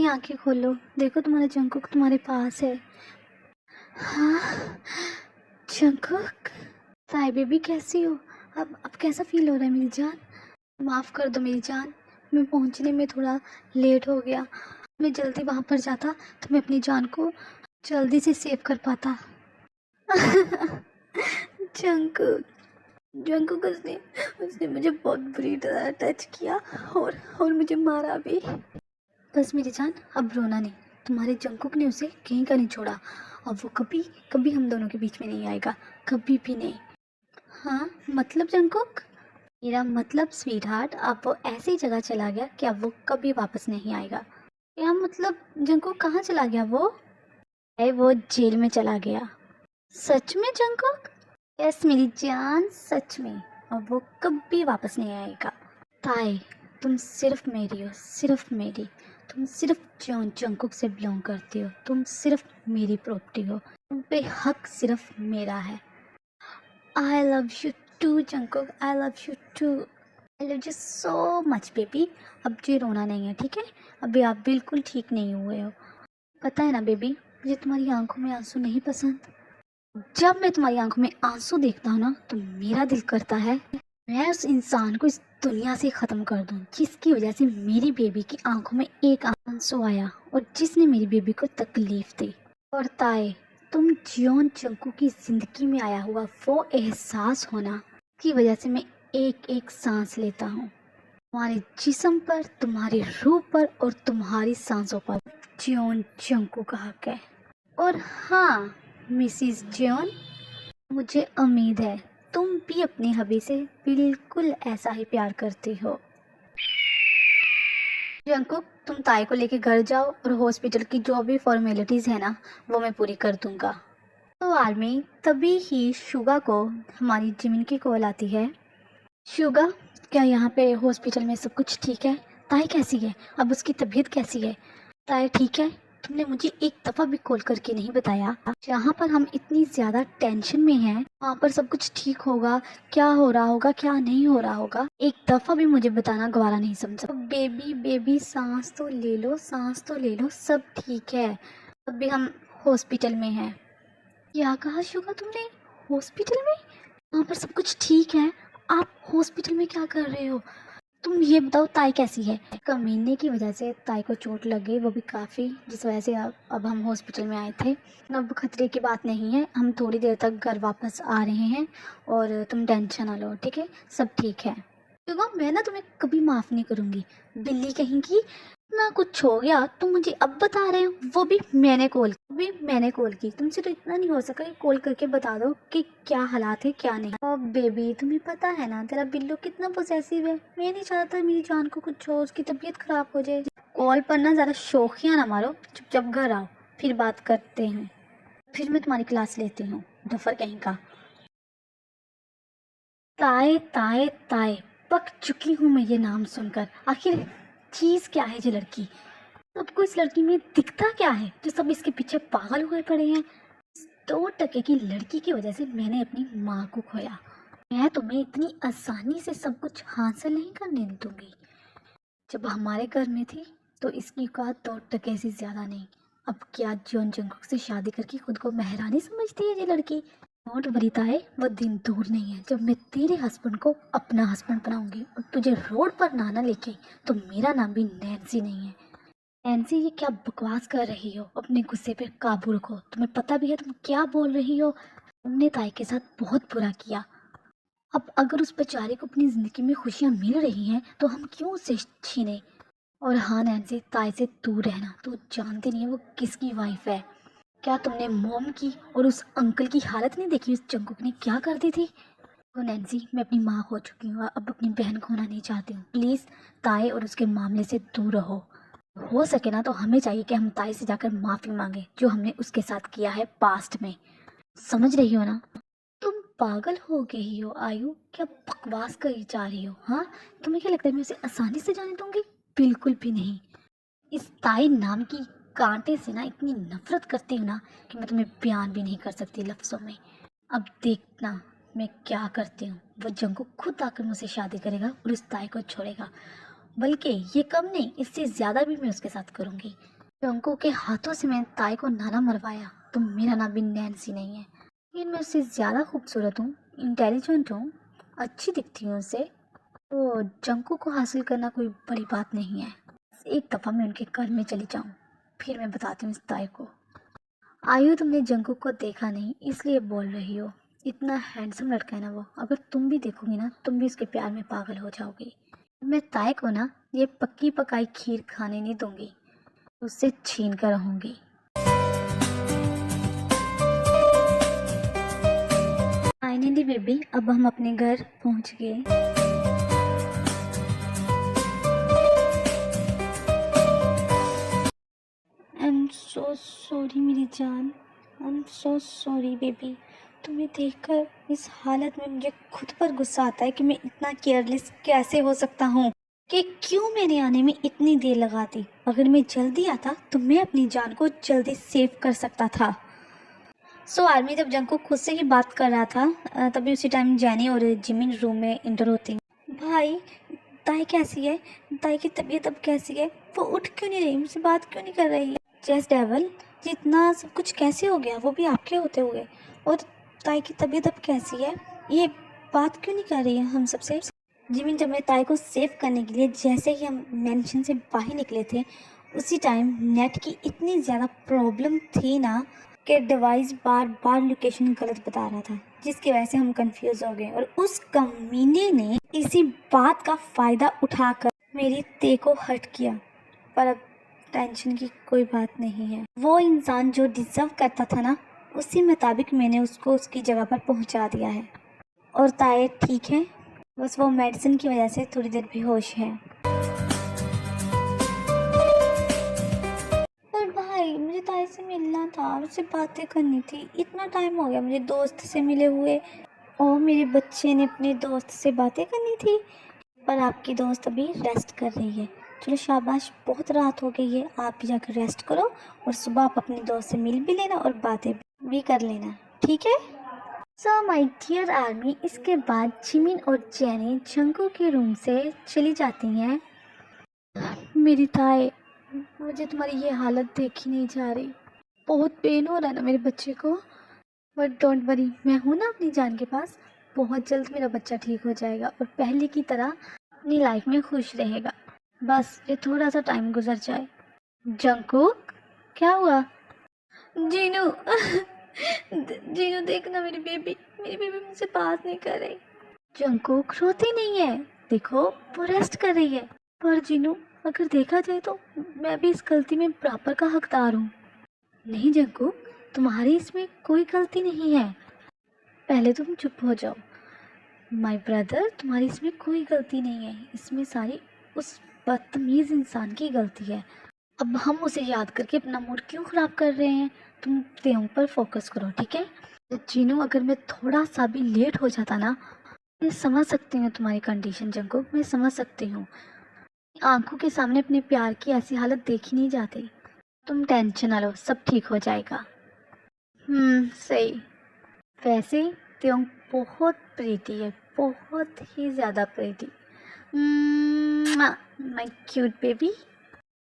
आंखें खोलो, देखो तुम्हारा जंकुक तुम्हारे पास है। हाँ जंकुक, ताई बेबी कैसी हो? अब कैसा फील हो रहा है मेरी जान? माफ़ कर दो मेरी जान, मैं पहुंचने में थोड़ा लेट हो गया। मैं जल्दी वहां पर जाता तो मैं अपनी जान को जल्दी से सेव कर पाता। जंकुक, जंकुक उसने उसने मुझे बहुत बुरी तरह टच किया और मुझे मारा भी। बस मेरी जान, अब रोना नहीं। तुम्हारे जंकुक ने उसे कहीं का नहीं छोड़ा। अब वो कभी कभी हम दोनों के बीच में नहीं आएगा, कभी भी नहीं। हाँ मतलब जंकुक, मेरा मतलब स्वीट हार्ट, अब वो ऐसी जगह चला गया कि अब वो कभी वापस नहीं आएगा। क्या मतलब? जंकुक कहाँ चला गया वो? वो जेल में चला गया। सच में जंकुक? यस मेरी जान, सच में। अब वो कभी वापस नहीं आएगा। ताई, तुम सिर्फ मेरी हो, सिर्फ मेरी। तुम सिर्फ जॉन जंकुक से बिलोंग करती हो, तुम सिर्फ मेरी प्रॉपर्टी हो, तुम पे हक सिर्फ मेरा है। I love you too Jungkook, I love you too, I love you so much baby. अब जी रोना नहीं है, ठीक है? अभी आप बिल्कुल ठीक नहीं हुए हो। पता है ना बेबी, मुझे तुम्हारी आंखों में आंसू नहीं पसंद। जब मैं तुम्हारी आंखों में आंसू देखता हूँ ना, तो मेरा दिल करता है मैं उस इंसान को इस दुनिया से ख़त्म कर दूँ जिसकी वजह से मेरी बेबी की आंखों में एक आंसू आया और जिसने मेरी बेबी को तकलीफ दी। और ताए, तुम जियोन चंकू की ज़िंदगी में आया हुआ वो एहसास होना की वजह से मैं एक एक सांस लेता हूँ। तुम्हारे जिस्म पर, तुम्हारी रूह पर और तुम्हारी सांसों पर जियोन चंकू का हक है। और हाँ मिसिस जियोन, मुझे उम्मीद है तुम भी अपनी हबी से बिल्कुल ऐसा ही प्यार करती हो। जंकुक, तुम ताई को लेके घर जाओ और हॉस्पिटल की जो भी फॉर्मेलिटीज़ है ना, वो मैं पूरी कर दूंगा। तो आर्मी, तभी ही शुगा को हमारी जिमिन की कॉल आती है। शुगा, क्या यहाँ पे हॉस्पिटल में सब कुछ ठीक है? ताई कैसी है? अब उसकी तबीयत कैसी है? ताई ठीक है? तुमने मुझे एक दफ़ा भी कॉल करके नहीं बताया। जहाँ पर हम इतनी ज़्यादा टेंशन में हैं, वहाँ पर सब कुछ ठीक होगा, क्या हो रहा होगा, क्या नहीं हो रहा होगा, एक दफ़ा भी मुझे बताना गवारा नहीं समझा। बेबी बेबी सांस तो ले लो, सांस तो ले लो, सब ठीक है। अभी हम हॉस्पिटल में हैं। क्या कहा शुगा तुमने? हॉस्पिटल में? वहाँ पर सब कुछ ठीक है, आप हॉस्पिटल में क्या कर रहे हो? तुम ये बताओ ताई कैसी है? कमीने की वजह से ताई को चोट लग गई, वो भी काफ़ी, जिस वजह से अब हम हॉस्पिटल में आए थे। अब खतरे की बात नहीं है, हम थोड़ी देर तक घर वापस आ रहे हैं और तुम टेंशन ना लो, ठीक है? सब ठीक है। देखो मैं ना तुम्हें कभी माफ़ नहीं करूँगी, बिल्ली कहीं की। ना कुछ हो गया तुम मुझे अब बता रहे हो, वो भी मैंने कॉल की। तुमसे तो इतना नहीं हो सका कि कॉल करके बता दो कि क्या हालात है क्या नहीं। अब बेबी तुम्हें पता है ना तेरा बिल्लू कितना पोसेसिव है, मैं नहीं चाहता मेरी जान को कुछ हो, उसकी तबीयत खराब हो जाए। कॉल पर ना ज़्यादा शौकिया ना मारो, चुपचाप घर आओ, फिर बात करते हैं। फिर मैं तुम्हारी क्लास लेती हूँ, डफर कहीं का। ताए ताए ताए, पक चुकी हूँ मैं ये नाम सुनकर। आखिर चीज़ क्या है ये लड़की? सबको इस लड़की में दिखता क्या है जो सब इसके पीछे पागल हुए पड़े हैं? 2 टके की लड़की की वजह से मैंने अपनी माँ को खोया। मैं तुम्हें इतनी आसानी से सब कुछ हासिल नहीं करने दूंगी। जब हमारे घर में थी तो इसकी औकात 2 टके से ज्यादा नहीं। अब क्या जॉन जंकुक से शादी करके खुद को महारानी समझती है ये लड़की? नोट वरीता है, वो दिन दूर नहीं है जब मैं तेरे हस्बैंड को अपना हस्बैंड बनाऊंगी और तुझे रोड पर नाना लेके, तो मेरा नाम भी नैन्सी नहीं है। नैन्सी, ये क्या बकवास कर रही हो? अपने गुस्से पे काबू रखो, तुम्हें पता भी है तुम क्या बोल रही हो। तुमने ताई के साथ बहुत बुरा किया। अब अगर उस बेचारे को अपनी जिंदगी में खुशियां मिल रही हैं तो हम क्यों उसे छीने? और हाँ नैन्सी, ताई से दूर रहना। तो जानती नहीं है वो किसकी वाइफ है। क्या तुमने मॉम की और उस अंकल की हालत नहीं देखी? उस जंकुक ने क्या कर दी थी? तो नैन्सी, मैं अपनी माँ खो चुकी हूँ, अब अपनी बहन खोना नहीं चाहती हूँ। प्लीज़ ताई और उसके मामले से दूर रहो। हो सके ना तो हमें चाहिए कि हम ताई से जाकर माफ़ी मांगे जो हमने उसके साथ किया है पास्ट में। समझ रही हो ना? तुम पागल हो गई हो आयु, क्या बकवास करी जा रही हो? हाँ, तुम्हें क्या लगता है मैं उसे आसानी से जाने दूंगी? बिल्कुल भी नहीं। इस ताई नाम की कांटे से ना इतनी नफरत करती हूँ ना कि मैं तुम्हें बयान भी नहीं कर सकती लफ्ज़ों में। अब देखना मैं क्या करती हूँ। वो जंगू खुद आकर मुझसे शादी करेगा और उस ताई को छोड़ेगा। बल्कि ये कम नहीं, इससे ज़्यादा भी मैं उसके साथ करूँगी। जंको के हाथों से मैंने ताई को नाना मरवाया तो मेरा नाम भी नैन्सी नहीं है, लेकिन मैं उससे ज़्यादा खूबसूरत हूँ, इंटेलिजेंट हूँ, अच्छी दिखती हूँ उससे। तो जंको को हासिल करना कोई बड़ी बात नहीं है। एक दफ़ा मैं उनके घर में चली जाऊँ, फिर मैं बताती हूँ इस ताई को। आयु, तुमने जंको को देखा नहीं इसलिए बोल रही हो। इतना हैंडसम लड़का है ना वो, अगर तुम भी देखोगी ना तुम भी उसके प्यार में पागल हो जाओगी। मैं ताई को ना ये पक्की पकाई खीर खाने नहीं दूंगी, उससे छीन कर रहूंगी। फाइनली बेबी, अब हम अपने घर पहुंच गए। आई एम सो सॉरी मेरी जान, I am so sorry baby. तुम्हें देखकर इस हालत में मुझे खुद पर गुस्सा आता है कि मैं इतना केयरलेस कैसे हो सकता हूँ, कि क्यों मेरे आने में इतनी देर लगाती। अगर मैं जल्दी आता तो मैं अपनी जान को जल्दी सेव कर सकता था। सो आर्मी, जब जंकुक खुद से ही बात कर रहा था तभी उसी टाइम जैनी और जिमिन रूम में इंटर होती हैं। भाई, ताई कैसी है? ताई की तबीयत अब कैसी है? वो उठ क्यों नहीं रही, मुझसे बात क्यों नहीं कर रही है? जैस डेवल, ये इतना सब कुछ कैसे हो गया, वो भी आपके होते हुए? और ताई की तबीयत अब कैसी है, ये बात क्यों नहीं कर रही है हम सबसे? जिमिन, जब मैं ताई को सेव करने के लिए जैसे ही हम मेंशन से बाहर निकले थे उसी टाइम नेट की इतनी ज़्यादा प्रॉब्लम थी ना कि डिवाइस बार बार लोकेशन गलत बता रहा था, जिसकी वजह से हम कंफ्यूज हो गए। और उस कमीने ने इसी बात का फ़ायदा उठाकर मेरी ते को हर्ट किया। पर अब टेंशन की कोई बात नहीं है। वो इंसान जो डिजर्व करता था ना, उसी मुताबिक मैंने उसको उसकी जगह पर पहुंचा दिया है। और ताए ठीक है, बस वो मेडिसिन की वजह से थोड़ी देर बेहोश है। पर भाई, मुझे ताई से मिलना था, उससे बातें करनी थी। इतना टाइम हो गया मुझे दोस्त से मिले हुए, और मेरे बच्चे ने अपने दोस्त से बातें करनी थी। पर आपकी दोस्त अभी रेस्ट कर रही है। चलो शाबाश, बहुत रात हो गई है, आप भी जाकर रेस्ट करो और सुबह आप अपनी दोस्त से मिल भी लेना और बातें भी कर लेना, ठीक है? सो माय डियर आर्मी, इसके बाद जिमिन और जेनी जंगू के रूम से चली जाती हैं। मेरी ताई, मुझे तुम्हारी ये हालत देखी नहीं जा रही, बहुत पेन हो रहा है ना मेरे बच्चे को। बट डोंट वरी, मैं हूँ ना अपनी जान के पास। बहुत जल्द मेरा बच्चा ठीक हो जाएगा और पहले की तरह अपनी लाइफ में खुश रहेगा। बस ये थोड़ा सा टाइम गुजर जाए। जंकुक, क्या हुआ? जीनू जीनू, देखना मेरी बेबी मुझसे बात नहीं कर रही। जंकुक रोती नहीं है, देखो वो रेस्ट कर रही है। पर जीनू, अगर देखा जाए तो मैं भी इस गलती में बराबर का हकदार हूँ। नहीं जंकुक, तुम्हारी इसमें कोई गलती नहीं है। पहले तुम चुप हो जाओ। माय ब्रदर, तुम्हारी इसमें कोई गलती नहीं है, इसमें सारी उस बदतमीज़ इंसान की गलती है। अब हम उसे याद करके अपना मूड क्यों ख़राब कर रहे हैं? तुम तेहों पर फोकस करो, ठीक है? जीनू, अगर मैं थोड़ा सा भी लेट हो जाता ना, मैं समझ सकती हूँ तुम्हारी कंडीशन जंकुक, मैं समझ सकती हूँ। आंखों के सामने अपने प्यार की ऐसी हालत देखी नहीं जाती। तुम टेंशन ना लो, सब ठीक हो जाएगा। सही। वैसे त्यों बहुत प्रीति है, बहुत ही ज़्यादा प्रीति। My cute baby.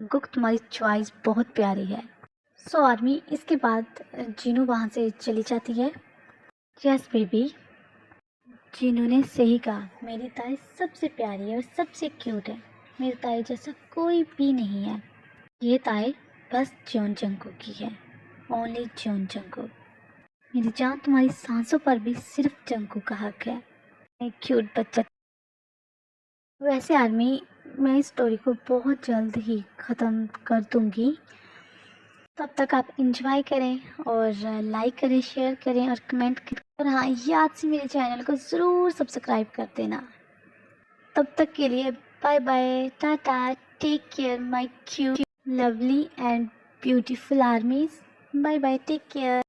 गुक, तुम्हारी चॉइस बहुत प्यारी है। सो आर्मी, इसके बाद जीनू वहाँ से चली जाती है। यस बेबी, जीनू ने सही कहा, मेरी ताई सबसे प्यारी है और सबसे क्यूट है। मेरी ताई जैसा कोई भी नहीं है। ये ताई बस जॉन जंको की है, ओनली जॉन जंको। मेरी जान, तुम्हारी सांसों पर भी सिर्फ जंको का हक है। एक क्यूट बच्चा। वैसे आर्मी, मैं इस स्टोरी को बहुत जल्द ही ख़त्म कर दूंगी। तब तक आप इंजॉय करें और लाइक करें, शेयर करें और कमेंट करें। और हाँ, याद से मेरे चैनल को ज़रूर सब्सक्राइब कर देना। तब तक के लिए bye bye, tata, take care my cute, lovely and beautiful armies. Bye bye, take care.